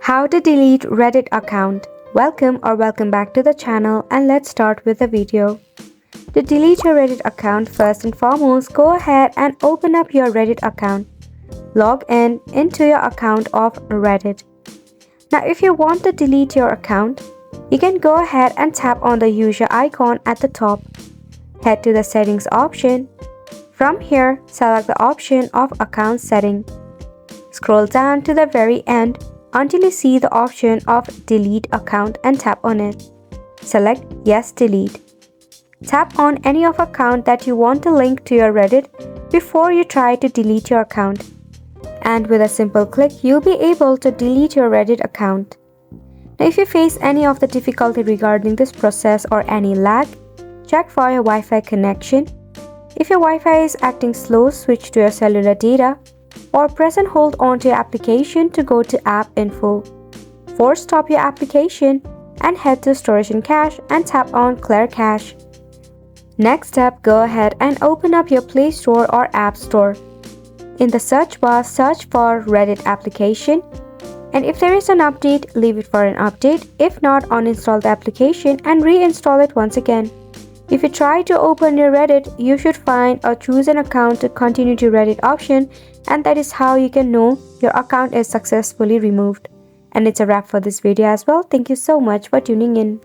How to delete Reddit account. Welcome back to the channel, and let's start with the video. To delete your Reddit account, first and foremost, go ahead and open up your Reddit account. Log into your account of Reddit. Now if you want to delete your account, you can go ahead and tap on the user icon at the top. Head to the settings option. From here, select the option of account setting. Scroll down to the very end until you see the option of delete account and tap on it. Select yes delete. Tap on any of account that you want to link to your Reddit before you try to delete your account. And with a simple click, you'll be able to delete your Reddit account. Now if you face any of the difficulty regarding this process or any lag, check for your Wi-Fi connection. If your Wi-Fi is acting slow, switch to your cellular data or press and hold onto your application to go to app info. Force stop your application and head to storage and cache and tap on clear cache. Next step, go ahead and open up your Play Store or App Store. In the search bar, search for Reddit application, and if there is an update, leave it for an update. If not, uninstall the application and reinstall it once again. If you try to open your Reddit, you should find or choose an account to continue to Reddit option, and that is how you can know your account is successfully removed. And it's a wrap for this video as well. Thank you so much for tuning in.